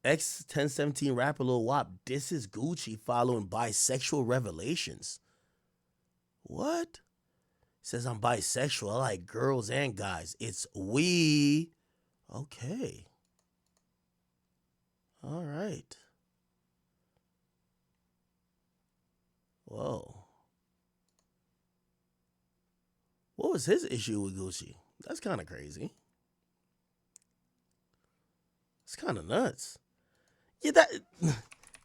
X 1017 rapper Lil Wop disses Gucci following bisexual revelations. What? Says I'm bisexual. I like girls and guys. It's we. Okay. All right. Whoa. What was his issue with Gucci? That's kind of crazy. It's kind of nuts. Yeah, that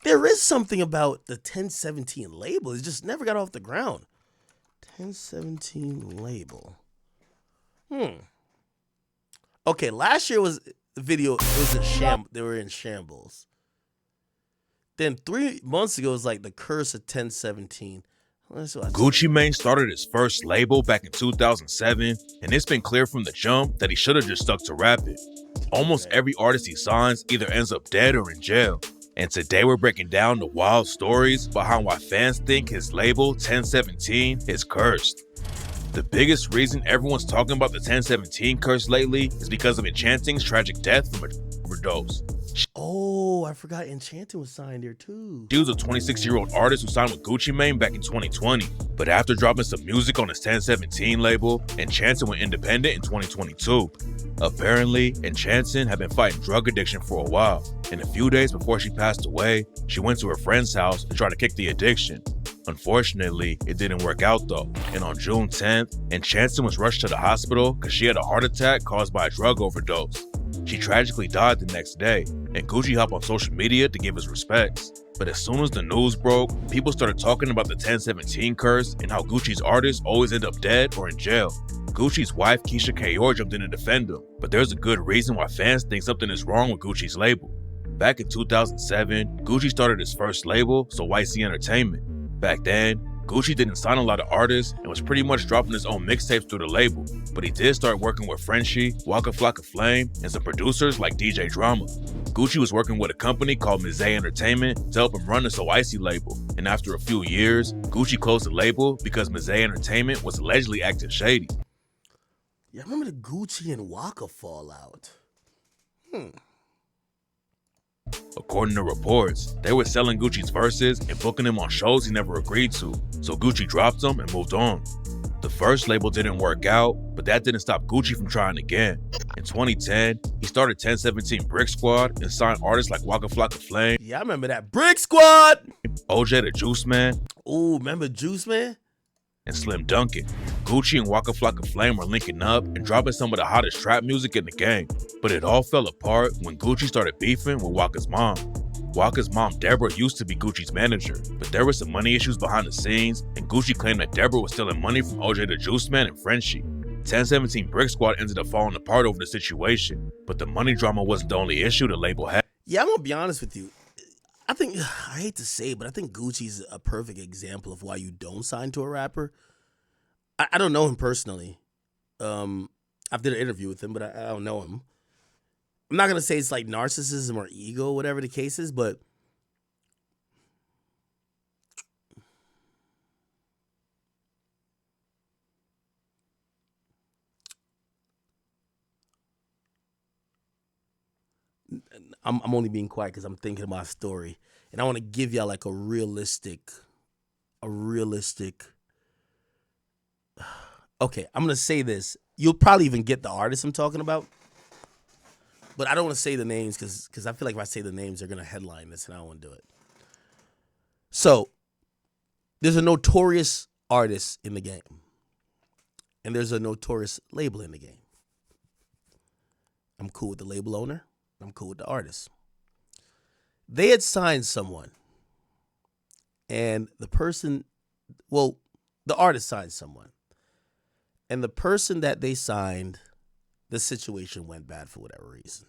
there is something about the 1017 label. It just never got off the ground. 1017 label. Okay, last year was the video. It was They were in shambles. Then 3 months ago was like the curse of 1017. Gucci Mane started his first label back in 2007, and it's been clear from the jump that he should have just stuck to rapping. Almost every artist he signs either ends up dead or in jail. And today we're breaking down the wild stories behind why fans think his label, 1017, is cursed. The biggest reason everyone's talking about the 1017 curse lately is because of Enchanting's tragic death from an overdose. Oh, I forgot Enchanting was signed here too. She was a 26-year-old artist who signed with Gucci Mane back in 2020. But after dropping some music on his 1017 label, Enchanting went independent in 2022. Apparently, Enchanting had been fighting drug addiction for a while, and a few days before she passed away, she went to her friend's house to try to kick the addiction. Unfortunately, it didn't work out though, and on June 10th, Enchanting was rushed to the hospital because she had a heart attack caused by a drug overdose. She tragically died the next day, and Gucci hopped on social media to give his respects. But as soon as the news broke, people started talking about the 1017 curse and how Gucci's artists always end up dead or in jail. Gucci's wife Keisha Kayor jumped in to defend him, but there's a good reason why fans think something is wrong with Gucci's label. Back in 2007, Gucci started his first label, so Icy Entertainment. Back then, Gucci didn't sign a lot of artists and was pretty much dropping his own mixtapes through the label, but he did start working with Frenchie, Waka Flocka Flame, and some producers like DJ Drama. Gucci was working with a company called Icy Entertainment to help him run the So Icy label, and after a few years, Gucci closed the label because Icy Entertainment was allegedly acting shady. Yeah, I remember the Gucci and Waka fallout. According to reports, they were selling Gucci's verses and booking him on shows he never agreed to, so Gucci dropped them and moved on. The first label didn't work out, but that didn't stop Gucci from trying again. In 2010, he started 1017 Brick Squad and signed artists like Waka Flocka Flame. Yeah, I remember that. Brick Squad! OJ the Juiceman. Ooh, remember Juiceman? And Slim Duncan. Gucci and Waka Flocka Flame were linking up and dropping some of the hottest trap music in the game. But it all fell apart when Gucci started beefing with Waka's mom. Waka's mom, Deborah, used to be Gucci's manager, but there were some money issues behind the scenes, and Gucci claimed that Deborah was stealing money from OJ the Juiceman and Frenchie. 1017 Brick Squad ended up falling apart over the situation, but the money drama wasn't the only issue the label had. Yeah, I'm gonna be honest with you. I hate to say it, but I think Gucci's a perfect example of why you don't sign to a rapper. I don't know him personally. I've did an interview with him, but I don't know him. I'm not going to say it's like narcissism or ego, whatever the case is, but I'm only being quiet because I'm thinking of my story. And I want to give y'all like a realistic. Okay, I'm going to say this. You'll probably even get the artist I'm talking about. But I don't want to say the names because I feel like if I say the names, they're going to headline this, and I don't want to do it. So, there's a notorious artist in the game. And there's a notorious label in the game. I'm cool with the label owner. I'm cool with the artist. They had signed someone. And the artist signed someone. And the person that they signed, the situation went bad for whatever reason.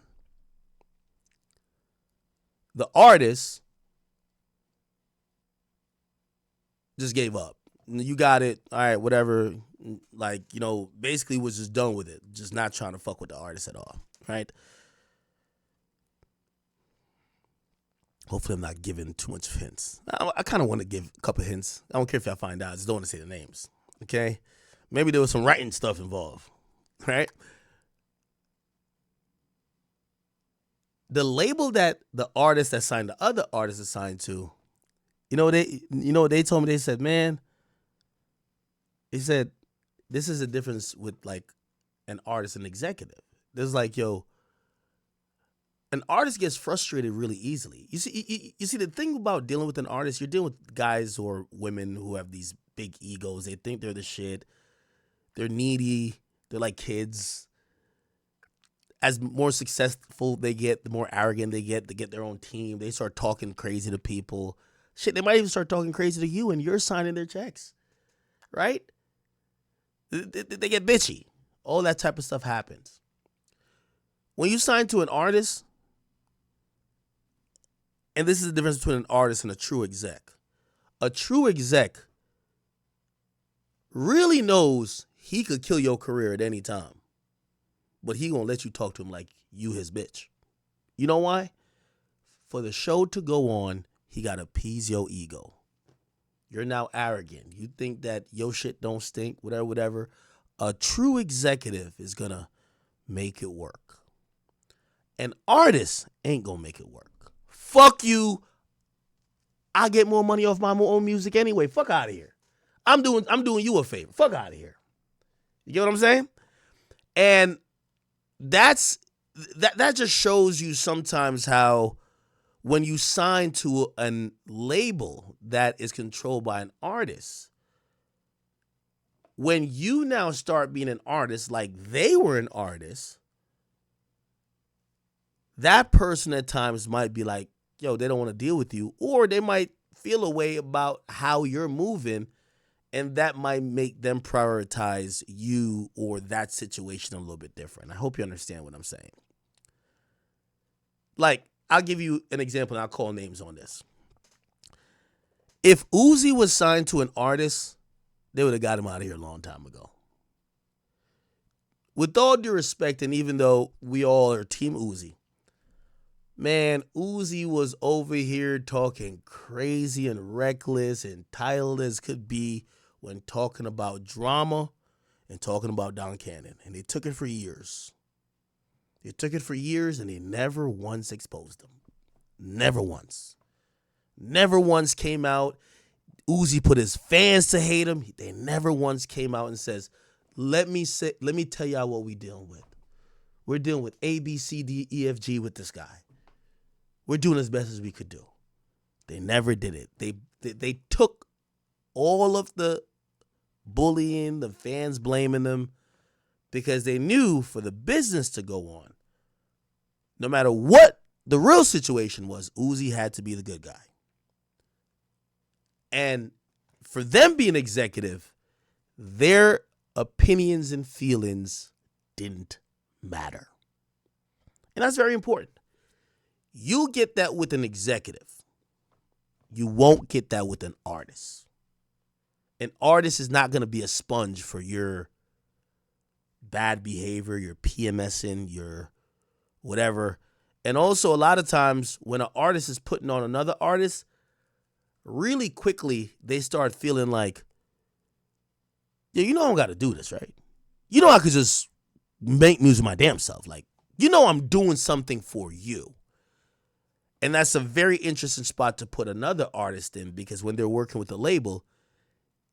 The artist just gave up. You got it. All right, whatever. Like, basically was just done with it. Just not trying to fuck with the artist at all. Right? Hopefully I'm not giving too much hints. I kind of want to give a couple hints. I don't care if y'all find out. I just don't want to say the names. Okay? Maybe there was some writing stuff involved. Right? the label that the artist that signed the other artist is signed to, what they told me? They said, man, he said, this is a difference with like an artist and executive. There's like, an artist gets frustrated really easily. You see the thing about dealing with an artist, you're dealing with guys or women who have these big egos. They think they're the shit. They're needy. They're like kids. As more successful they get, the more arrogant they get their own team. They start talking crazy to people. Shit, they might even start talking crazy to you and you're signing their checks. Right? They get bitchy. All that type of stuff happens. When you sign to an artist, and this is the difference between an artist and a true exec. A true exec really knows he could kill your career at any time. But he gonna let you talk to him like you his bitch. You know why? For the show to go on, he gotta appease your ego. You're now arrogant. You think that your shit don't stink, whatever. A true executive is gonna make it work. An artist ain't gonna make it work. Fuck you. I get more money off my own music anyway. Fuck out of here. I'm doing you a favor. Fuck out of here. You get what I'm saying? And that just shows you sometimes how when you sign to a label that is controlled by an artist, when you now start being an artist like they were an artist, that person at times might be like, yo, they don't want to deal with you, or they might feel a way about how you're moving, and that might make them prioritize you or that situation a little bit different. I hope you understand what I'm saying. Like, I'll give you an example, and I'll call names on this. If Uzi was signed to an artist, they would have got him out of here a long time ago. With all due respect, and even though we all are Team Uzi, man, Uzi was over here talking crazy and reckless and entitled as could be when talking about drama and talking about Duncan. And they took it for years. They took it for years and they never once exposed him. Never once. Never once came out. Uzi put his fans to hate him. They never once came out and says, let me tell y'all what we dealing with. We're dealing with A, B, C, D, E, F, G with this guy. We're doing as best as we could do. They never did it. They took all of the bullying, the fans blaming them, because they knew for the business to go on, no matter what the real situation was, Uzi had to be the good guy. And for them being executive, their opinions and feelings didn't matter. And that's very important. You get that with an executive. You won't get that with an artist. An artist is not going to be a sponge for your bad behavior, your PMSing, your whatever. And also a lot of times when an artist is putting on another artist, really quickly they start feeling like, yeah, you know I don't got to do this, right? You know I could just make music my damn self. Like, you know I'm doing something for you. And that's a very interesting spot to put another artist in, because when they're working with a label,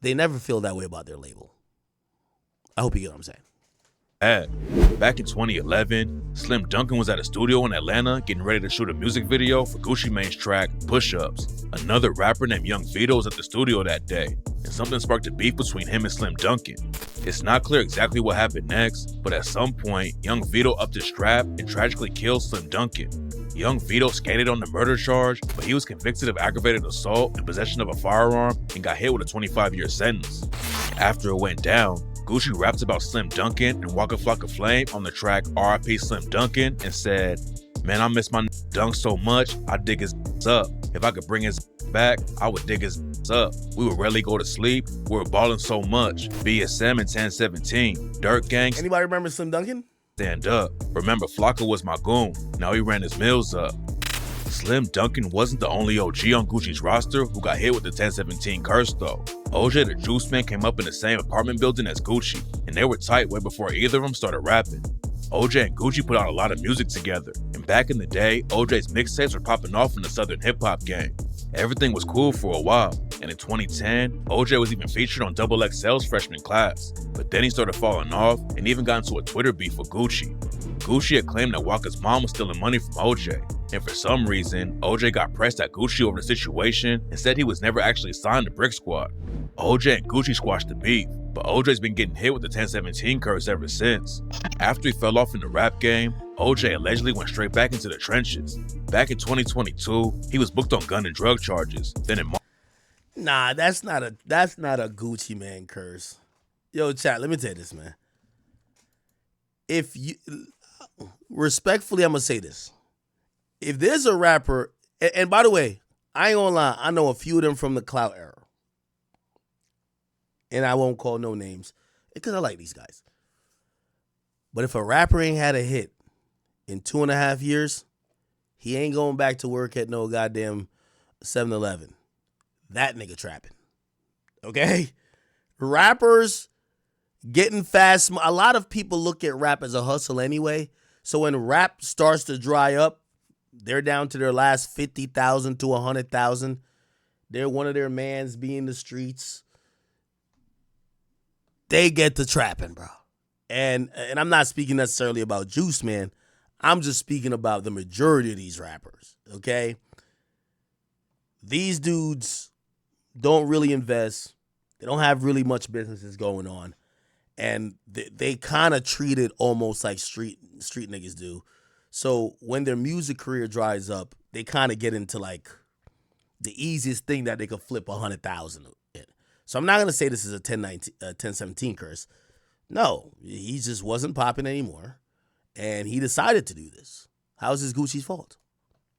they never feel that way about their label. I hope you get what I'm saying. Back in 2011, Slim Duncan was at a studio in Atlanta getting ready to shoot a music video for Gucci Mane's track, Push Ups. Another rapper named Young Vito was at the studio that day, and something sparked a beef between him and Slim Duncan. It's not clear exactly what happened next, but at some point, Young Vito upped his strap and tragically killed Slim Duncan. Young Vito skated on the murder charge, but he was convicted of aggravated assault and possession of a firearm and got hit with a 25-year sentence. After it went down, Gucci rapped about Slim Duncan and Waka Flocka Flame on the track R.I.P. Slim Duncan and said, "Man, I miss my Dunk so much, I dig his up. If I could bring his back, I would dig his up. We would rarely go to sleep. We were balling so much. BSM and 1017. Dirt Gangs. Anybody remember Slim Duncan? Stand up. Remember, Flocka was my goon. Now he ran his mills up." Slim Duncan wasn't the only OG on Gucci's roster who got hit with the 1017 curse though. OJ the Juiceman came up in the same apartment building as Gucci, and they were tight way before either of them started rapping. OJ and Gucci put out a lot of music together, and back in the day, OJ's mixtapes were popping off in the Southern hip-hop game. Everything was cool for a while, and in 2010, OJ was even featured on XXL's freshman class, but then he started falling off and even got into a Twitter beef with Gucci. Gucci had claimed that Waka's mom was stealing money from OJ, and for some reason, OJ got pressed at Gucci over the situation and said he was never actually signed to Brick Squad. OJ and Gucci squashed the beef, but OJ's been getting hit with the 1017 curse ever since. After he fell off in the rap game, OJ allegedly went straight back into the trenches. Back in 2022, he was booked on gun and drug charges. Then in Nah, that's not a Gucci man curse. Yo, chat, let me tell you this, man. If you respectfully, I'm gonna say this. If there's a rapper, and by the way, I ain't gonna lie, I know a few of them from the Clout era. And I won't call no names because I like these guys. But if a rapper ain't had a hit in 2.5 years, he ain't going back to work at no goddamn 7-Eleven. That nigga trapping. Okay? Rappers getting fast. A lot of people look at rap as a hustle anyway. So when rap starts to dry up, they're down to their last 50,000 to 100,000. They're one of their mans be in the streets. They get to trapping, bro. And I'm not speaking necessarily about Juiceman. I'm just speaking about the majority of these rappers, okay? These dudes don't really invest. They don't have really much businesses going on. And they kind of treat it almost like street niggas do. So when their music career dries up, they kind of get into like the easiest thing that they could flip 100,000 in. So I'm not going to say this is a 1017 curse. No, he just wasn't popping anymore. And he decided to do this. How is this Gucci's fault?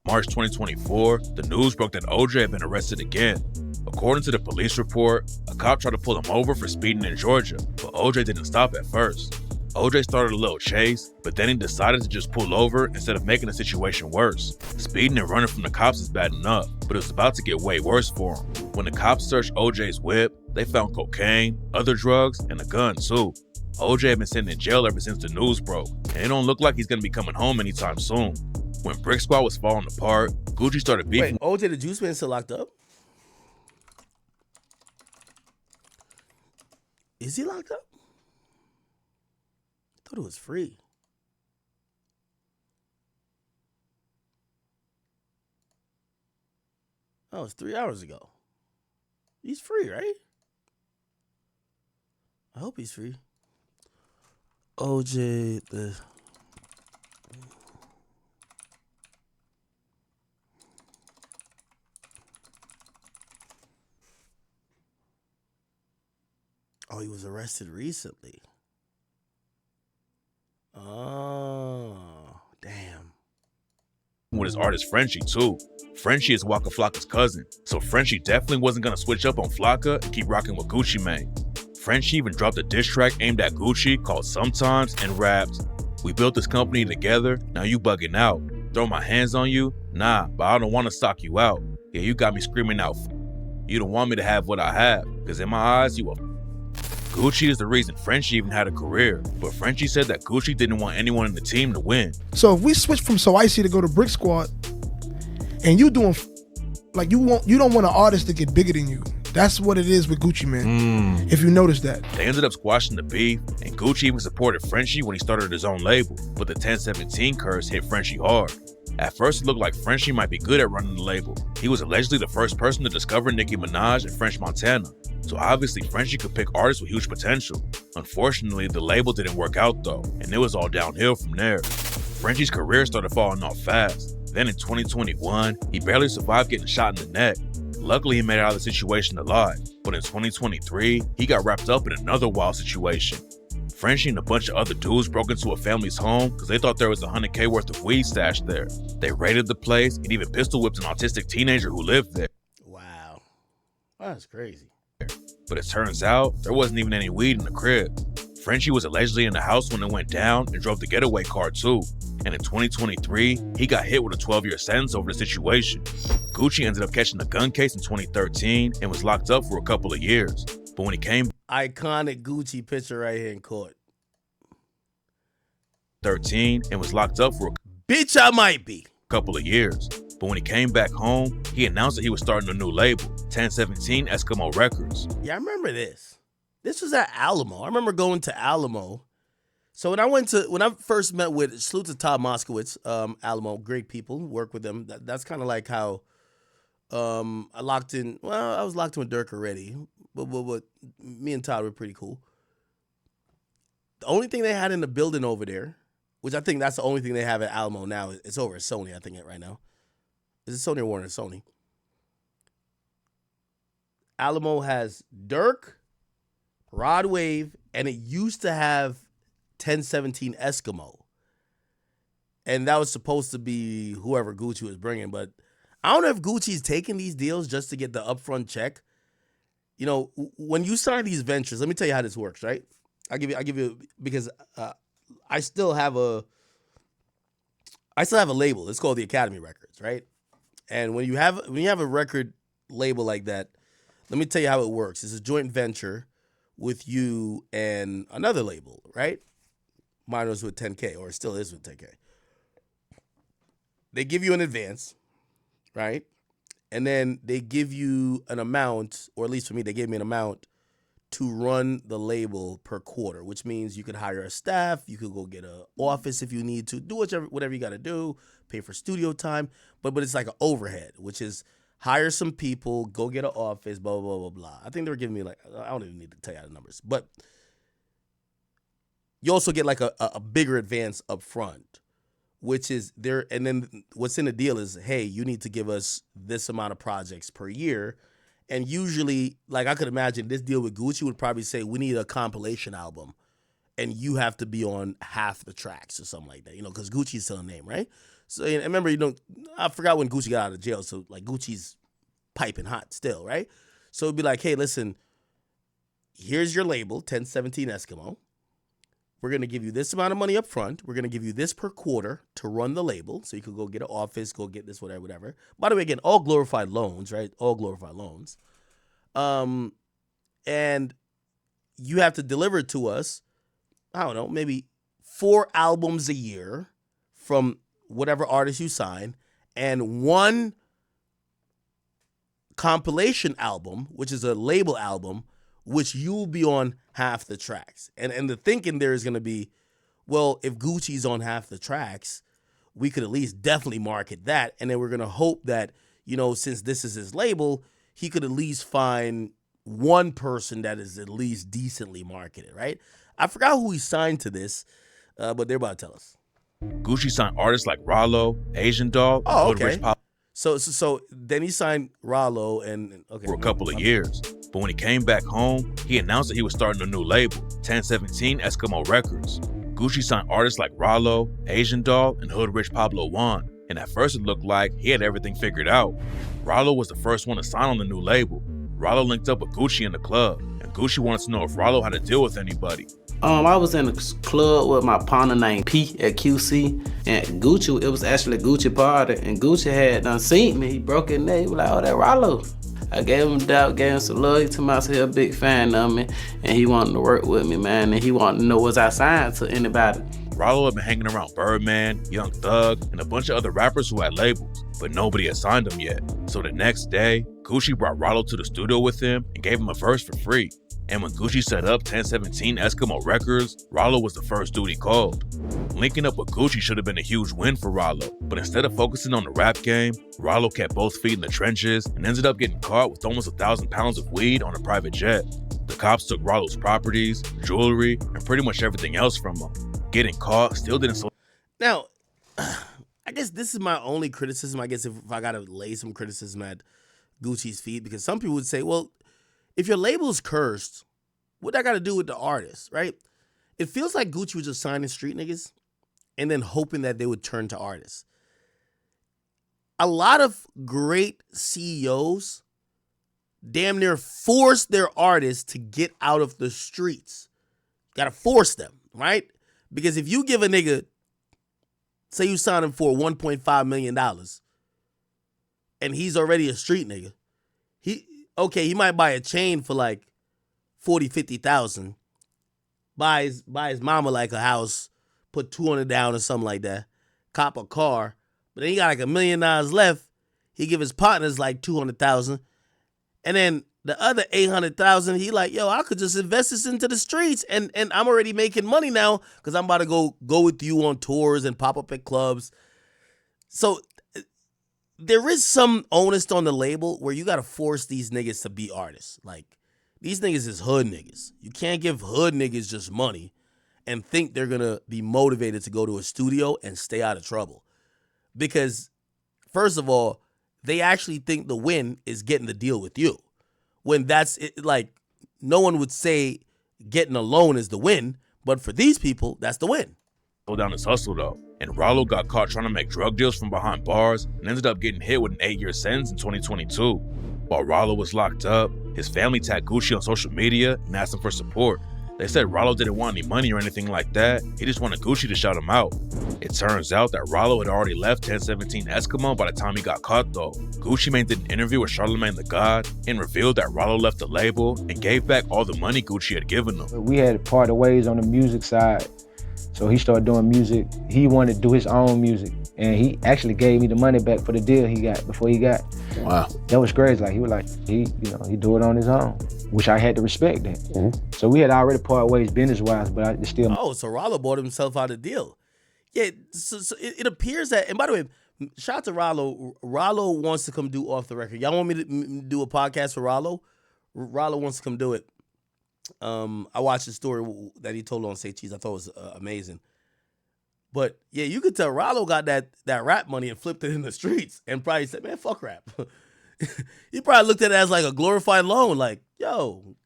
March 2024, the news broke that OJ had been arrested again. According to the police report, a cop tried to pull him over for speeding in Georgia, but OJ didn't stop at first. OJ started a little chase, but then he decided to just pull over instead of making the situation worse. Speeding and running from the cops is bad enough, but it was about to get way worse for him. When the cops searched OJ's whip, they found cocaine, other drugs, and a gun too. OJ had been sitting in jail ever since the news broke, and it don't look like he's gonna be coming home anytime soon. When Brick Squad was falling apart, Gucci started beefing. Wait, OJ the Juiceman still locked up? Is he locked up? I thought it was free. Oh, it's 3 hours ago. He's free, right? I hope he's free. OJ the... Oh, he was arrested recently. Oh, damn. With his artist Frenchie too. Frenchie is Waka Flocka's cousin, so Frenchie definitely wasn't gonna switch up on Flocka and keep rocking with Gucci Mane. Frenchie even dropped a diss track aimed at Gucci called Sometimes and rapped, "We built this company together, now you bugging out. Throw my hands on you? Nah, but I don't wanna stock you out. Yeah, you got me screaming out, you don't want me to have what I have, cause in my eyes, you a Gucci is the reason Frenchie even had a career, but Frenchie said that Gucci didn't want anyone in the team to win. So if we switch from So Icy to go to Brick Squad, and you doing like you don't want an artist to get bigger than you. That's what it is with Gucci Mane. If you notice that. They ended up squashing the beef, and Gucci even supported Frenchie when he started his own label, but the 1017 curse hit Frenchie hard. At first, it looked like Frenchie might be good at running the label. He was allegedly the first person to discover Nicki Minaj and French Montana, so obviously Frenchie could pick artists with huge potential. Unfortunately, the label didn't work out though, and it was all downhill from there. Frenchie's career started falling off fast. Then in 2021, he barely survived getting shot in the neck. Luckily, he made it out of the situation alive, but in 2023, he got wrapped up in another wild situation. Frenchie and a bunch of other dudes broke into a family's home because they thought there was $100K worth of weed stashed there. They raided the place and even pistol whipped an autistic teenager who lived there. Wow. That's crazy. But it turns out there wasn't even any weed in the crib. Frenchie was allegedly in the house when it went down and drove the getaway car too. And in 2023, he got hit with a 12-year sentence over the situation. Gucci ended up catching a gun case in 2013 and was locked up for a couple of years. But when he came Iconic Gucci picture right here in court. 13 and was locked up for a Bitch, I might be. couple of years. But when he came back home, he announced that he was starting a new label, 1017 Eskimo Records. Yeah, I remember this. This was at Alamo. I remember going to Alamo. So when I first met with salute to Todd Moskowitz, Alamo, great people, work with them. That's kind of like how I locked in. Well, I was locked in with Dirk already, but me and Todd were pretty cool. The only thing they had in the building over there, which I think that's the only thing they have at Alamo now, it's over at Sony, I think, right now. Is it Sony or Warner? Sony. Alamo has Dirk, Rod Wave, and it used to have 1017 Eskimo. And that was supposed to be whoever Gucci was bringing. But I don't know if Gucci's taking these deals just to get the upfront check. You know, when you sign these ventures, let me tell you how this works, right? I'll give you because I still have a label. It's called the Academy Records, right? And when you have a record label like that, let me tell you how it works. It's a joint venture with you and another label, right? Mine was with 10K, or it still is with 10K. They give you an advance, right? And then they give you an amount, or at least for me, they gave me an amount to run the label per quarter, which means you could hire a staff, you could go get an office if you need to, do whatever you got to do, pay for studio time, but it's like an overhead, which is hire some people, go get an office, blah, blah, blah, blah. I think they were giving me like, I don't even need to tell you the numbers, but you also get like a bigger advance up front, which is there. And then what's in the deal is, hey, you need to give us this amount of projects per year. And usually, like I could imagine this deal with Gucci would probably say, we need a compilation album and you have to be on half the tracks or something like that, because Gucci's still a name, right? So and remember, I forgot when Gucci got out of jail. So like Gucci's piping hot still, right? So it'd be like, hey, listen, here's your label, 1017 Eskimo. We're going to give you this amount of money up front. We're going to give you this per quarter to run the label. So you could go get an office, go get this, whatever. By the way, again, all glorified loans, right? All glorified loans. And you have to deliver to us, I don't know, maybe 4 albums a year from whatever artist you sign, and 1 compilation album, which is a label album, which you'll be on half the tracks. And the thinking there is going to be, well, if Gucci's on half the tracks, we could at least definitely market that. And then we're going to hope that, since this is his label, he could at least find one person that is at least decently marketed, right? I forgot who he signed to this, but they're about to tell us. Gucci signed artists like Rollo, Asian Doll, Oh, and okay. Hoodrich Pablo So then he signed Rollo and okay, for a couple of years. But when he came back home, he announced that he was starting a new label, 1017 Eskimo Records. Gucci signed artists like Rollo, Asian Doll, and Hoodrich Pablo Juan. And at first it looked like he had everything figured out. Rollo was the first one to sign on the new label. Rollo linked up with Gucci in the club, and Gucci wanted to know if Rollo had to deal with anybody. I was in a club with my partner named P at QC, and Gucci, it was actually a Gucci party, and Gucci had done seen me. He broke his neck. He was like, oh, that Rollo. I gave him doubt, gave him some love. He told me I was a big fan of me, and he wanted to work with me, man, and he wanted to know was I signed to anybody. Rollo had been hanging around Birdman, Young Thug, and a bunch of other rappers who had labels, but nobody had signed him yet. So the next day, Gucci brought Rollo to the studio with him and gave him a verse for free. And when Gucci set up 1017 Eskimo Records, Rollo was the first dude he called. Linking up with Gucci should have been a huge win for Rollo, but instead of focusing on the rap game, Rollo kept both feet in the trenches and ended up getting caught with almost 1,000 pounds of weed on a private jet. The cops took Rollo's properties, jewelry, and pretty much everything else from him. Getting caught still didn't slow. Now, I guess this is my only criticism. I guess if I got to lay some criticism at Gucci's feet, because some people would say, well, if your label's cursed, what that got to do with the artist, right? It feels like Gucci was just signing street niggas and then hoping that they would turn to artists. A lot of great CEOs damn near force their artists to get out of the streets. Got to force them, right? Because if you give a nigga, say you sign him for $1.5 million and he's already a street nigga, he might buy a chain for like 40, 50,000, buy his mama like a house, put 200 down or something like that, cop a car, but then he got like $1 million left. He give his partners like 200,000, and then the other 800,000, he like, yo, I could just invest this into the streets, and I'm already making money now because I'm about to go with you on tours and pop up at clubs. So there is some onus on the label where you got to force these niggas to be artists. Like, these niggas is hood niggas. You can't give hood niggas just money and think they're going to be motivated to go to a studio and stay out of trouble. Because, first of all, they actually think the win is getting the deal with you. When that's it, like, no one would say getting a loan is the win, but for these people, that's the win. Slow down his hustle though, and Rollo got caught trying to make drug deals from behind bars and ended up getting hit with an 8-year sentence in 2022. While Rollo was locked up, his family tagged Gucci on social media and asked him for support. They said Rollo didn't want any money or anything like that, he just wanted Gucci to shout him out. It turns out that Rollo had already left 1017 Eskimo by the time he got caught though. Gucci Mane did an interview with Charlemagne the God and revealed that Rollo left the label and gave back all the money Gucci had given him. We had parted ways on the music side, so he started doing music. He wanted to do his own music, and he actually gave me the money back for the deal he got before he got. Wow. That was crazy. Like, he was like, he do it on his own, which I had to respect that. Mm-hmm. So we had already parted ways business-wise, but I still. Oh, so Rollo bought himself out of the deal. Yeah, so it appears that, and by the way, shout out to Rollo. Rollo wants to come do Off the Record. Y'all want me to do a podcast for Rollo? Rollo wants to come do it. I watched the story that he told on Say Cheese. I thought it was amazing. But yeah, you could tell Rollo got that rap money and flipped it in the streets and probably said, man, fuck rap. He probably looked at it as like a glorified loan. Like, yo,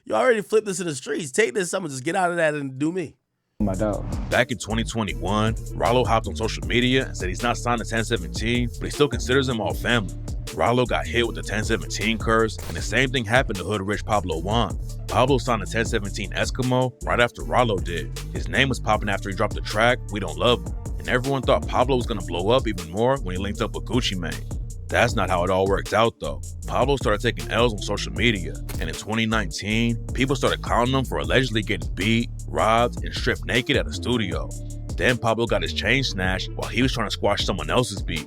you already flipped this in the streets. Take this, I'm gonna just get out of that and do me. My dog. Back in 2021, Rollo hopped on social media and said he's not signed to 1017, but he still considers them all family. Rollo got hit with the 1017 curse, and the same thing happened to Hoodrich Pablo Juan. Pablo signed the 1017 Eskimo right after Rollo did. His name was popping after he dropped the track, We Don't Love Him, and everyone thought Pablo was gonna blow up even more when he linked up with Gucci Mane. That's not how it all worked out though. Pablo started taking L's on social media, and in 2019, people started clowning him for allegedly getting beat, robbed, and stripped naked at a studio. Then Pablo got his chain snatched while he was trying to squash someone else's beef.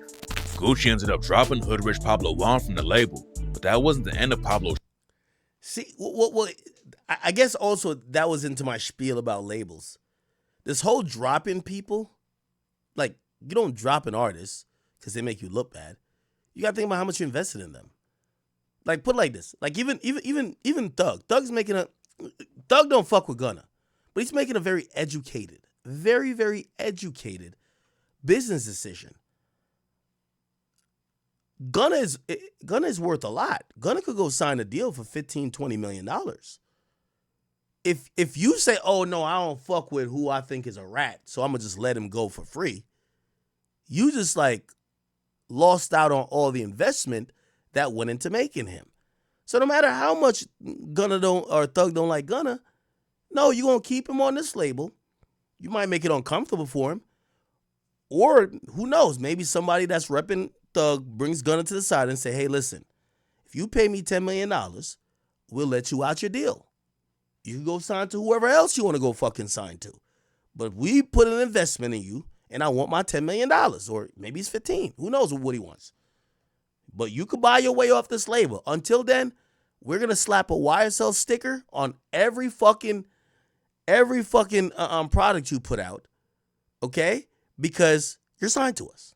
Gucci ended up dropping Hoodrich Pablo Juan from the label, but that wasn't the end of Pablo's. See, well, I guess also that was into my spiel about labels. This whole dropping people, like, you don't drop an artist because they make you look bad. You gotta think about how much you invested in them. Like, put it like this. Like, even Thug. Thug don't fuck with Gunna, but he's making a very educated, very, very educated business decision. Gunna is worth a lot. Gunna could go sign a deal for $15, $20 million. If you say, oh no, I don't fuck with who I think is a rat, so I'm gonna just let him go for free, you just like lost out on all the investment that went into making him. So no matter how much Thug don't like Gunna, no, you're gonna keep him on this label. You might make it uncomfortable for him. Or who knows, maybe somebody that's repping Thug brings Gunna to the side and say, hey, listen, if you pay me $10 million, we'll let you out your deal. You can go sign to whoever else you want to go fucking sign to. But we put an investment in you, and I want my $10 million, or maybe it's 15. Who knows what he wants? But you could buy your way off this label. Until then, we're going to slap a YSL sticker on every fucking product you put out, okay? Because you're signed to us.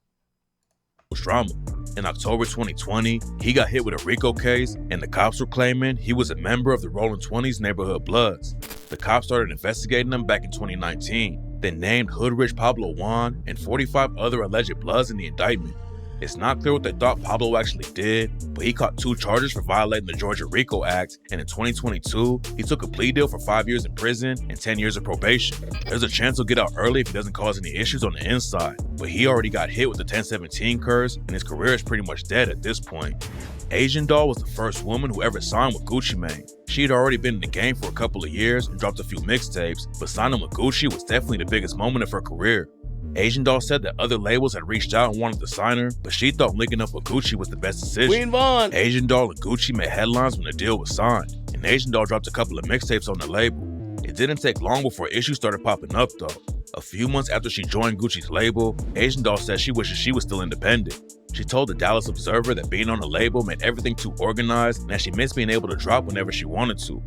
Drama. In October 2020, he got hit with a RICO case, and the cops were claiming he was a member of the Rolling 20s neighborhood Bloods. The cops started investigating him back in 2019, then named Hoodrich Pablo Juan and 45 other alleged Bloods in the indictment. It's not clear what they thought Pablo actually did, but he caught 2 charges for violating the Georgia RICO Act, and in 2022, he took a plea deal for 5 years in prison and 10 years of probation. There's a chance he'll get out early if he doesn't cause any issues on the inside, but he already got hit with the 1017 curse, and his career is pretty much dead at this point. Asian Doll was the first woman who ever signed with Gucci Mane. She had already been in the game for a couple of years and dropped a few mixtapes, but signing with Gucci was definitely the biggest moment of her career. Asian Doll said that other labels had reached out and wanted to sign her, but she thought linking up with Gucci was the best decision. Queen Vaughn. Asian Doll and Gucci made headlines when the deal was signed, and Asian Doll dropped a couple of mixtapes on the label. It didn't take long before issues started popping up though. A few months after she joined Gucci's label, Asian Doll said she wishes she was still independent. She told the Dallas Observer that being on a label made everything too organized and that she missed being able to drop whenever she wanted to.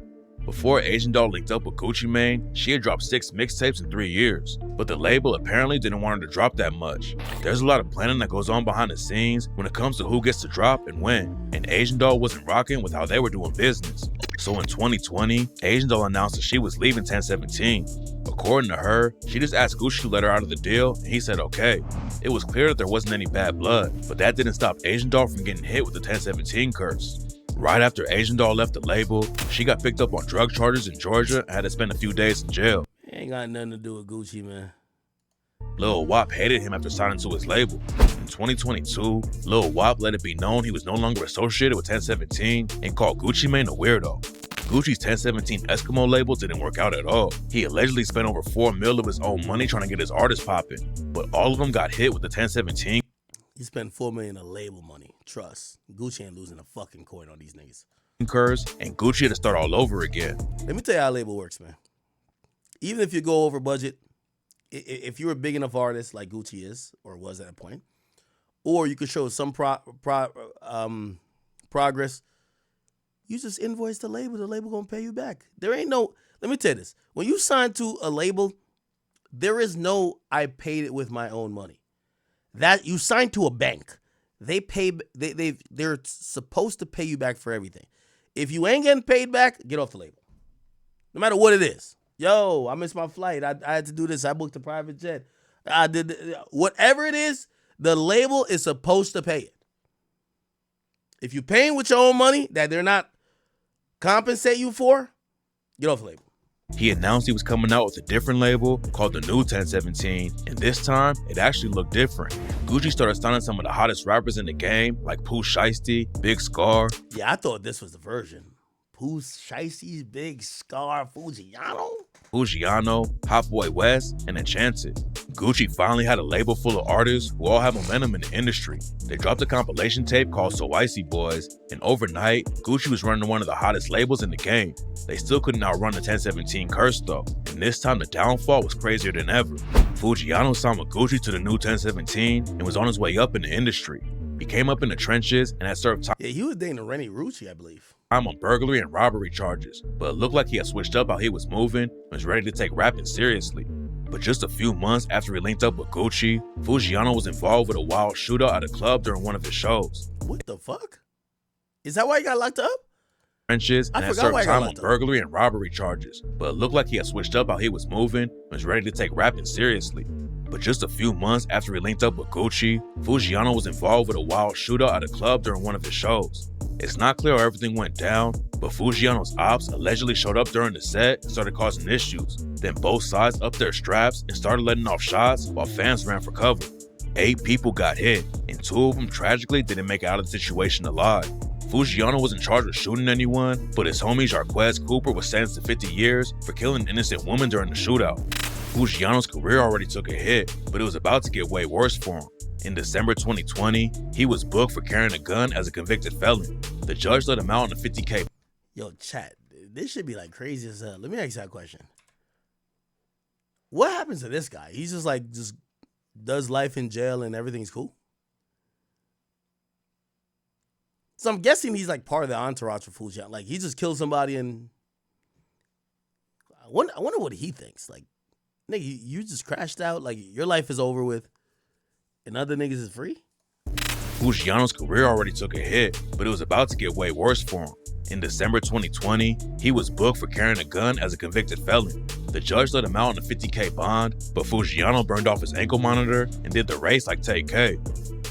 Before Asian Doll linked up with Gucci Mane, she had dropped 6 mixtapes in 3 years, but the label apparently didn't want her to drop that much. There's a lot of planning that goes on behind the scenes when it comes to who gets to drop and when, and Asian Doll wasn't rocking with how they were doing business. So in 2020, Asian Doll announced that she was leaving 1017. According to her, she just asked Gucci to let her out of the deal, and he said okay. It was clear that there wasn't any bad blood, but that didn't stop Asian Doll from getting hit with the 1017 curse. Right after Asian Doll left the label, she got picked up on drug charges in Georgia and had to spend a few days in jail. Ain't got nothing to do with Gucci, man. Lil Wop hated him after signing to his label. In 2022, Lil Wop let it be known he was no longer associated with 1017 and called Gucci Mane a weirdo. Gucci's 1017 Eskimo label didn't work out at all. He allegedly spent over $4 million of his own money trying to get his artists popping, but all of them got hit with the 1017. He spent $4 million of label money. Trust. Gucci ain't losing a fucking coin on these niggas. Curse, and Gucci had to start all over again. Let me tell you how label works, man. Even if you go over budget, if you're a big enough artist like Gucci is, or was at a point, or you could show some progress, you just invoice the label gonna pay you back. There ain't no, let me tell you this. When you sign to a label, there is no, I paid it with my own money. That you sign to a bank. They pay, they're supposed to pay you back for everything. If you ain't getting paid back, get off the label. No matter what it is. Yo, I missed my flight. I had to do this. I booked a private jet. I did whatever it is, the label is supposed to pay it. If you're paying with your own money that they're not compensate you for, get off the label. He announced he was coming out with a different label called the New 1017, and this time, it actually looked different. Gucci started signing some of the hottest rappers in the game, like Pooh Shiesty, Big Scarr. Yeah, I thought this was the version. Pooh Shiesty's Big Scarr, Foogiano, Hotboy Wes, and Enchanting. Gucci finally had a label full of artists who all have momentum in the industry. They dropped a compilation tape called So Icy Boys, and overnight, Gucci was running one of the hottest labels in the game. They still couldn't outrun the 1017 curse though, and this time the downfall was crazier than ever. Foogiano signed with Gucci to the New 1017 and was on his way up in the industry. He came up in the trenches and had served time. Yeah, he was dating Rennie Rucci, I believe. On burglary and robbery charges, but it looked like he had switched up how he was moving and was ready to take rapping seriously. But just a few months after he linked up with Gucci, Foogiano was involved with a wild shootout at a club during one of his shows. What the fuck? Is that why he got locked up? Trenches and had served time on burglary and robbery charges, but it looked like he had switched up how he was moving and was ready to take rapping seriously. But just a few months after he linked up with Gucci, Foogiano was involved with a wild shootout at a club during one of his shows. It's not clear how everything went down, but Foogiano's ops allegedly showed up during the set and started causing issues. Then both sides upped their straps and started letting off shots while fans ran for cover. 8 people got hit, and 2 of them tragically didn't make it out of the situation alive. Foogiano wasn't charged with shooting anyone, but his homie Jarquez Cooper was sentenced to 50 years for killing an innocent woman during the shootout. Foogiano's career already took a hit, but it was about to get way worse for him. In December 2020, he was booked for carrying a gun as a convicted felon. The judge let him out on a $50K. Yo, chat, this should be like crazy as hell. Let me ask you that question. What happens to this guy? He's just does life in jail and everything's cool? So I'm guessing he's like part of the entourage for Foogiano. Like he just killed somebody and I wonder what he thinks. Like, nigga, you just crashed out. Like your life is over with and other niggas is free? Foogiano's career already took a hit, but it was about to get way worse for him. In December 2020, he was booked for carrying a gun as a convicted felon. The judge let him out on a $50K bond, but Foogiano burned off his ankle monitor and did the race like Take K.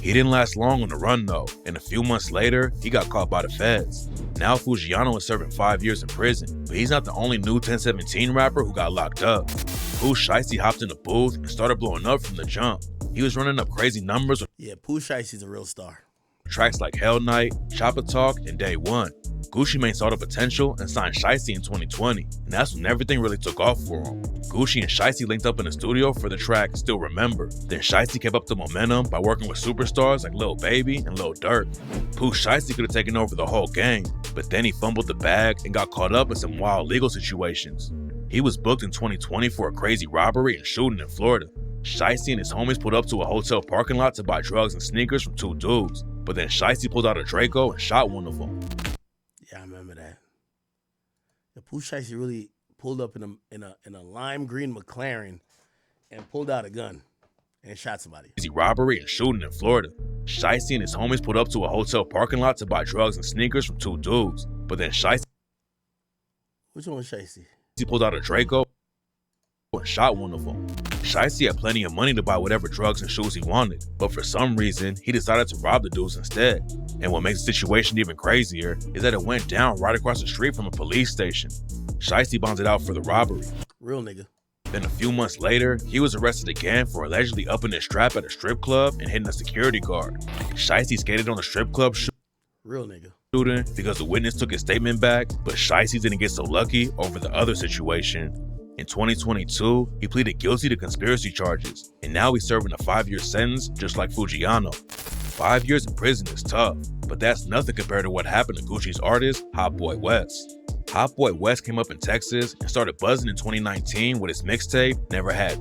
He didn't last long on the run though, and a few months later, he got caught by the feds. Now Foogiano is serving 5 years in prison, but he's not the only New 1017 rapper who got locked up. Pooh Shiesty hopped in the booth and started blowing up from the jump. He was running up crazy numbers with Pooh Shiesty's a real star. tracks like Hell Night, Chopper Talk, and Day One. Gucci Mane saw the potential and signed Shiesty in 2020, and that's when everything really took off for him. Gucci and Shiesty linked up in the studio for the track Still Remember. Then Shiesty kept up the momentum by working with superstars like Lil Baby and Lil Durk. Pooh Shiesty could have taken over the whole game, but then he fumbled the bag and got caught up in some wild legal situations. He was booked in 2020 for a crazy robbery and shooting in Florida. Shiesty and his homies pulled up to a hotel parking lot to buy drugs and sneakers from two dudes, but then Shiesty pulled out a Draco and shot one of them. Yeah, I remember that. The Pooh Shiesty really pulled up in a lime green McLaren and pulled out a gun and shot somebody. Crazy robbery and shooting in Florida. Shiesty and his homies pulled up to a hotel parking lot to buy drugs and sneakers from two dudes, but then Shiesty Which one was Shiesty? pulled out a Draco and shot one of them. Shiesty had plenty of money to buy whatever drugs and shoes he wanted, but for some reason, he decided to rob the dudes instead. And what makes the situation even crazier is that it went down right across the street from a police station. Shiesty bonded out for the robbery. Real nigga. Then a few months later, he was arrested again for allegedly upping his strap at a strip club and hitting a security guard. Shiesty skated on the strip club Real nigga. shooting because the witness took his statement back, but Shiesty didn't get so lucky over the other situation. In 2022, he pleaded guilty to conspiracy charges, and now he's serving a 5-year sentence just like Foogiano. 5 years in prison is tough, but that's nothing compared to what happened to Gucci's artist, Hotboy Wes. Hotboy Wes came up in Texas and started buzzing in 2019 with his mixtape, Never Had.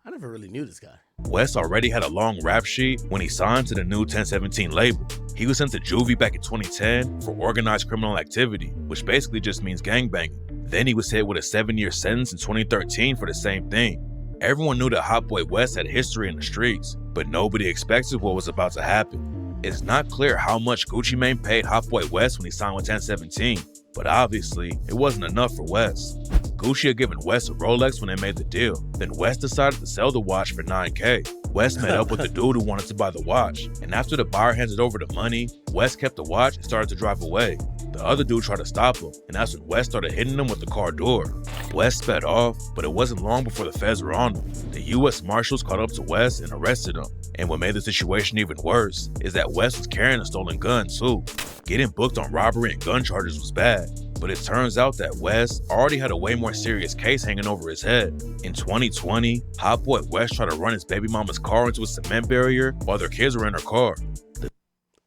I never really knew this guy. Wes already had a long rap sheet when he signed to the new 1017 label. He was sent to juvie back in 2010 for organized criminal activity, which basically just means gangbanging. Then he was hit with a 7-year sentence in 2013 for the same thing. Everyone knew that Hotboy Wes had history in the streets, but nobody expected what was about to happen. It's not clear how much Gucci Mane paid Hotboy Wes when he signed with 1017, but obviously it wasn't enough for Wes. Gucci had given Wes a Rolex when they made the deal. Then Wes decided to sell the watch for $9K. Wes met up with the dude who wanted to buy the watch, and after the buyer handed over the money, Wes kept the watch and started to drive away. The other dude tried to stop him, and that's when Wes started hitting him with the car door. Wes sped off, but it wasn't long before the feds were on him. The U.S. Marshals caught up to Wes and arrested him. And what made the situation even worse is that Wes was carrying a stolen gun too. Getting booked on robbery and gun charges was bad, but it turns out that Wes already had a way more serious case hanging over his head. In 2020, Hotboy Wes tried to run his baby mama's car into a cement barrier while their kids were in her car.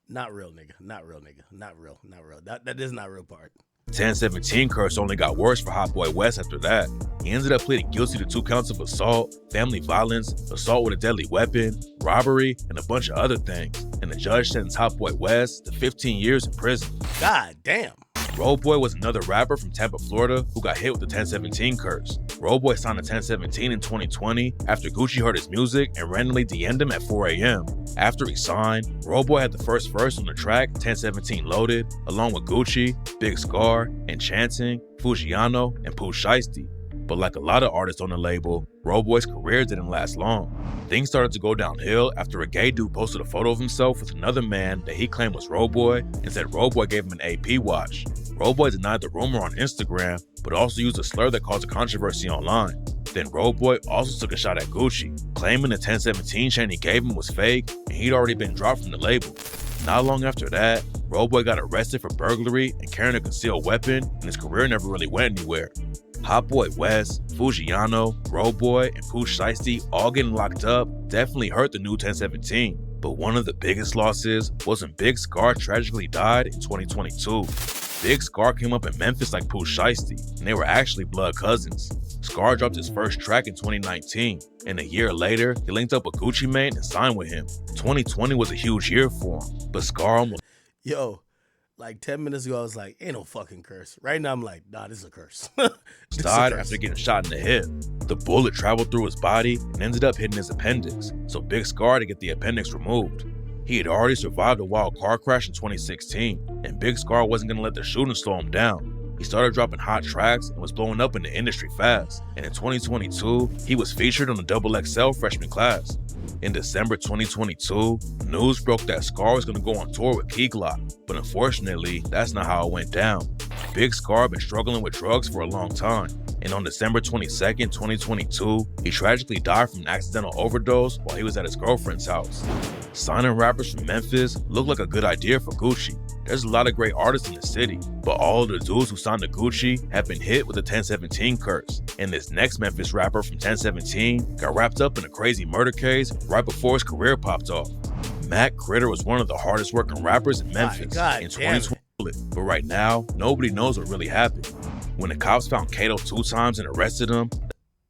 Not real, nigga. Not real, nigga. Not real. Not real. That is not real part. 1017 curse only got worse for Hotboy Wes after that. He ended up pleading guilty to 2 counts of assault, family violence, assault with a deadly weapon, robbery, and a bunch of other things. And the judge sentenced Hotboy Wes to 15 years in prison. God damn. Roboy was another rapper from Tampa, Florida, who got hit with the 1017 curse. Roboy signed to 1017 in 2020 after Gucci heard his music and randomly DM'd him at 4 a.m. After he signed, Roboy had the first verse on the track 1017 Loaded, along with Gucci, Big Scarr, Enchanting, Foogiano, and Pooh Shiesty. But like a lot of artists on the label, Roboy's career didn't last long. Things started to go downhill after a gay dude posted a photo of himself with another man that he claimed was Roboy and said Roboy gave him an AP watch. Roboy denied the rumor on Instagram, but also used a slur that caused a controversy online. Then Roboy also took a shot at Gucci, claiming the 1017 chain he gave him was fake and he'd already been dropped from the label. Not long after that, Roboy got arrested for burglary and carrying a concealed weapon, and his career never really went anywhere. Hotboy Wes, Foogiano, Roboy, and Pooh Shiesty all getting locked up definitely hurt the new 1017. But one of the biggest losses was when Big Scarr tragically died in 2022. Big Scarr came up in Memphis like Pooh Shiesty, and they were actually blood cousins. Scarr dropped his first track in 2019, and a year later, he linked up with Gucci Mane and signed with him. 2020 was a huge year for him, but Scarr almost Yo, like 10 minutes ago, I was like, ain't no fucking curse. Right now, I'm like, nah, this is a curse. died after getting shot in the hip. The bullet traveled through his body and ended up hitting his appendix, so Big Scarr had to get the appendix removed. He had already survived a wild car crash in 2016, and Big Scarr wasn't going to let the shooting slow him down. He started dropping hot tracks and was blowing up in the industry fast, and in 2022, he was featured on the XXL freshman class. In December 2022, news broke that Scarr was going to go on tour with Key Glock, but unfortunately, that's not how it went down. Big Scarr had been struggling with drugs for a long time, and on December 22nd, 2022, he tragically died from an accidental overdose while he was at his girlfriend's house. Signing rappers from Memphis looked like a good idea for Gucci. There's a lot of great artists in the city, but all of the dudes who signed to Gucci have been hit with the 1017 curse, and this next Memphis rapper from 1017 got wrapped up in a crazy murder case right before his career popped off. Mac Critter was one of the hardest working rappers in Memphis in 2020, but right now, nobody knows what really happened. When the cops found Kato 2 times and arrested him,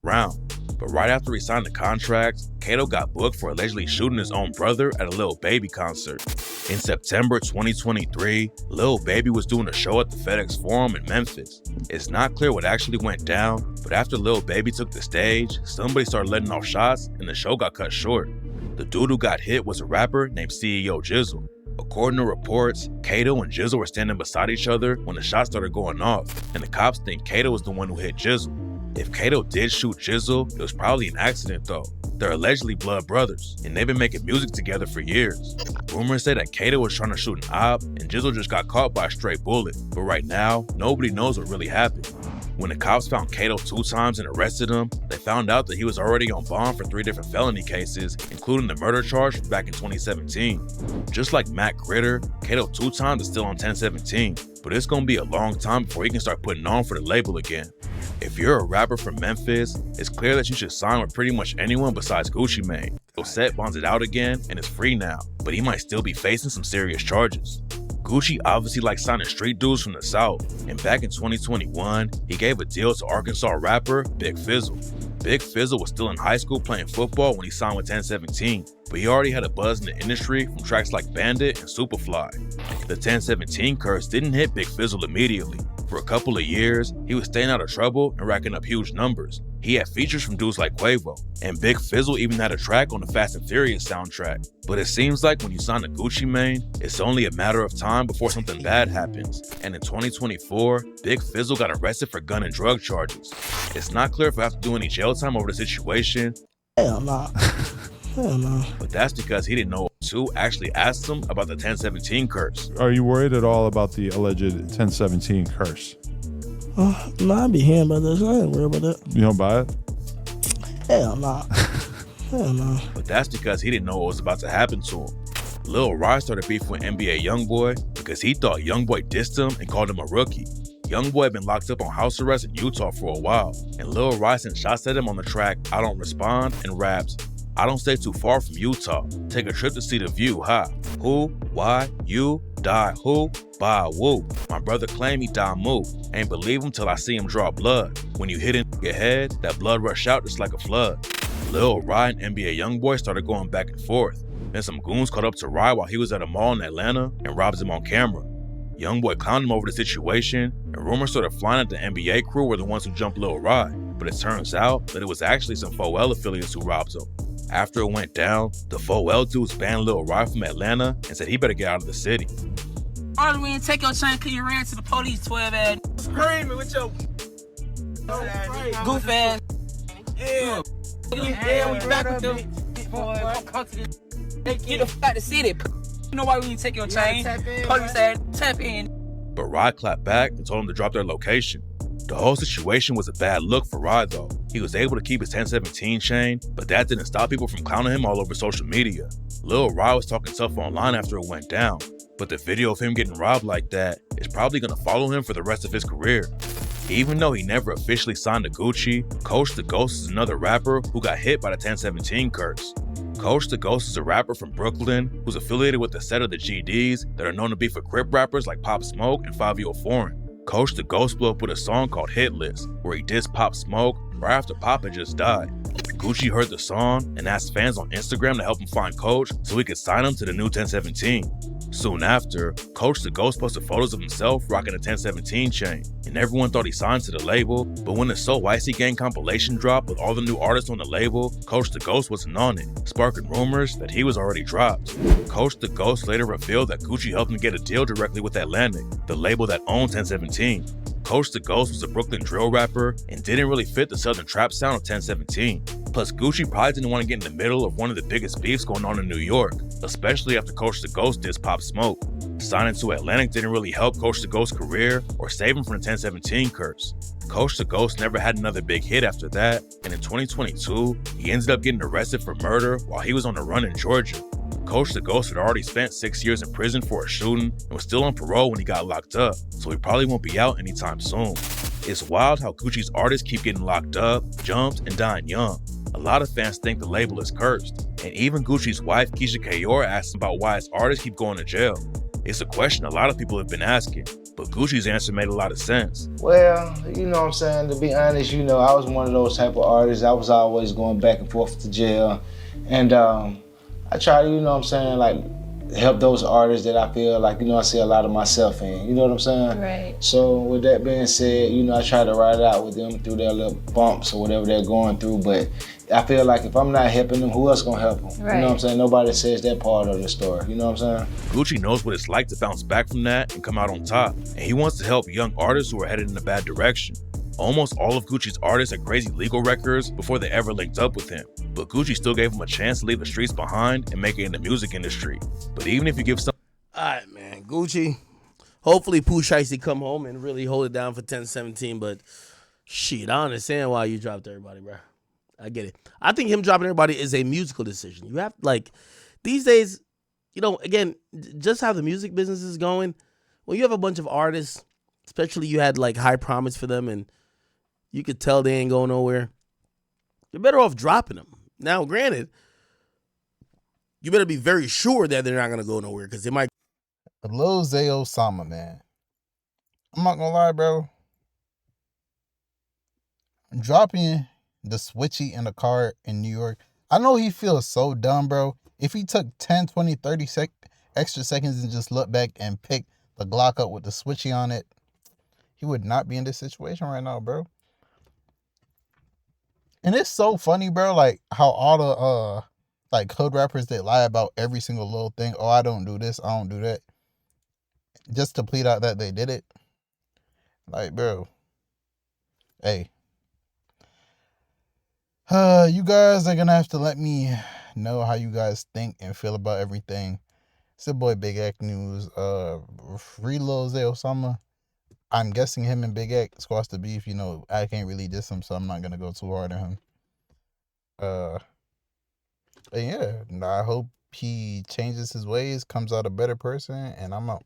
round. But right after he signed the contract, Kato got booked for allegedly shooting his own brother at a Lil Baby concert. In September 2023, Lil Baby was doing a show at the FedEx Forum in Memphis. It's not clear what actually went down, but after Lil Baby took the stage, somebody started letting off shots and the show got cut short. The dude who got hit was a rapper named CEO Jizzle. According to reports, Kato and Jizzle were standing beside each other when the shots started going off, and the cops think Kato was the one who hit Jizzle. If Kato did shoot Jizzle, it was probably an accident though. They're allegedly blood brothers, and they've been making music together for years. Rumors say that Kato was trying to shoot an op, and Jizzle just got caught by a stray bullet, but right now, nobody knows what really happened. When the cops found Kato 2 times and arrested him, they found out that he was already on bond for 3 different felony cases, including the murder charge from back in 2017. Just like Matt Gritter, Kato 2 times is still on 1017, but it's gonna be a long time before he can start putting on for the label again. If you're a rapper from Memphis, it's clear that you should sign with pretty much anyone besides Gucci Mane. Set bonds it out again and is free now, but he might still be facing some serious charges. Gucci obviously likes signing street dudes from the South, and back in 2021, he gave a deal to Arkansas rapper Big Fizzle. Big Fizzle was still in high school playing football when he signed with 1017, but he already had a buzz in the industry from tracks like Bandit and Superfly. The 1017 curse didn't hit Big Fizzle immediately. For a couple of years, he was staying out of trouble and racking up huge numbers. He had features from dudes like Quavo, and Big Fizzle even had a track on the Fast and Furious soundtrack. But it seems like when you sign to Gucci Mane, it's only a matter of time before something bad happens. And in 2024, Big Fizzle got arrested for gun and drug charges. It's not clear if he'll have to do any jail time over the situation. Hell nah. Hell no. But that's because he didn't know who actually asked him about the 1017 curse. Are you worried at all about the alleged 1017 curse? No, I be hearing about this. I ain't worried about that. You don't buy it? Hell nah. Hell no. But that's because he didn't know what was about to happen to him. Lil Rye started beefing with NBA Youngboy because he thought Youngboy dissed him and called him a rookie. Youngboy had been locked up on house arrest in Utah for a while, and Lil Rye sent shots at him on the track I Don't Respond and raps, I don't stay too far from Utah. Take a trip to see the view, ha. Who, why, you, die, who, bye, woo. My brother claim he die, move. Ain't believe him till I see him draw blood. When you hit in your head, that blood rush out just like a flood. Lil Rye and NBA Youngboy started going back and forth. Then some goons caught up to Rye while he was at a mall in Atlanta and robbed him on camera. Youngboy clowned him over the situation, and rumors started flying that the NBA crew were the ones who jumped Lil Rye, but it turns out that it was actually some 4L affiliates who robbed him. After it went down, the 4L dudes banned Lil Rye from Atlanta and said he better get out of the city. All we didn't take your chain cause you ran to the police, 12 ass. Screaming with your goof ass. Yeah. Yeah, we back with them. Get the fuck out the city. You know why we didn't take your chain? Police ass, tap in. But Rye clapped back and told him to drop their location. The whole situation was a bad look for Rye though. He was able to keep his 1017 chain, but that didn't stop people from clowning him all over social media. Lil Rye was talking tough online after it went down, but the video of him getting robbed like that is probably gonna follow him for the rest of his career. Even though he never officially signed to Gucci, Coach the Ghost is another rapper who got hit by the 1017 curse. Coach the Ghost is a rapper from Brooklyn who's affiliated with a set of the GDs that are known to be for Crip rappers like Pop Smoke and Fabio Foreign. Coach the Ghost blew up with a song called Hit List, where he dissed Pop Smoke right after Pop had just died. Gucci heard the song and asked fans on Instagram to help him find Coach so he could sign him to the new 1017. Soon after, Coach the Ghost posted photos of himself rocking a 1017 chain, and everyone thought he signed to the label, but when the So Icy Gang compilation dropped with all the new artists on the label, Coach the Ghost wasn't on it, sparking rumors that he was already dropped. Coach the Ghost later revealed that Gucci helped him get a deal directly with Atlantic, the label that owned 1017. Coach the Ghost was a Brooklyn drill rapper and didn't really fit the southern trap sound of 1017. Plus, Gucci probably didn't want to get in the middle of one of the biggest beefs going on in New York, especially after Coach the Ghost dissed Pop Smoke. Signing to Atlantic didn't really help Coach the Ghost's career or save him from the 1017 curse. Coach the Ghost never had another big hit after that, and in 2022, he ended up getting arrested for murder while he was on the run in Georgia. Coach the Ghost had already spent 6 years in prison for a shooting and was still on parole when he got locked up, so he probably won't be out anytime soon. It's wild how Gucci's artists keep getting locked up, jumped, and dying young. A lot of fans think the label is cursed, and even Gucci's wife Keisha Kayor asked him about why his artists keep going to jail. It's a question a lot of people have been asking, but Gucci's answer made a lot of sense. Well, you know what I'm saying, to be honest, you know, I was one of those type of artists. I was always going back and forth to jail. And I try to, you know what I'm saying, like, help those artists that I feel like, you know, I see a lot of myself in. You know what I'm saying? Right. So with that being said, you know, I try to ride it out with them through their little bumps or whatever they're going through. But I feel like if I'm not helping them, who else gonna help them? Right. You know what I'm saying? Nobody says that part of the story. You know what I'm saying? Gucci knows what it's like to bounce back from that and come out on top, and he wants to help young artists who are headed in a bad direction. Almost all of Gucci's artists had crazy legal records before they ever linked up with him, but Gucci still gave him a chance to leave the streets behind and make it in the music industry. But even if you give some... Alright, man, Gucci. Hopefully Pooh Shiesty come home and really hold it down for 10-17, but shit, I understand why you dropped everybody, bro. I get it. I think him dropping everybody is a musical decision. You have, like, these days, you know, again, just how the music business is going, when you have a bunch of artists, especially you had, like, high promise for them and you could tell they ain't going nowhere, you're better off dropping them. Now, granted, you better be very sure that they're not going to go nowhere because they might. Lil Zay Osama, man. I'm not going to lie, bro. Dropping the switchy in the car in New York, I know he feels so dumb, bro. If he took 10, 20, 30 extra seconds and just looked back and picked the Glock up with the switchy on it, he would not be in this situation right now, bro. And it's so funny, bro, like how all the like hood rappers that lie about every single little thing. Oh, I don't do this, I don't do that, just to plead out that they did it. Like, bro, hey, you guys are gonna have to let me know how you guys think and feel about everything. It's your boy Big Act News. Free Lil Zay Osama. I'm guessing him and Big Act squash the beef. You know, I can't really diss him, so I'm not gonna go too hard on him. But yeah, I hope he changes his ways, comes out a better person, and I'm out.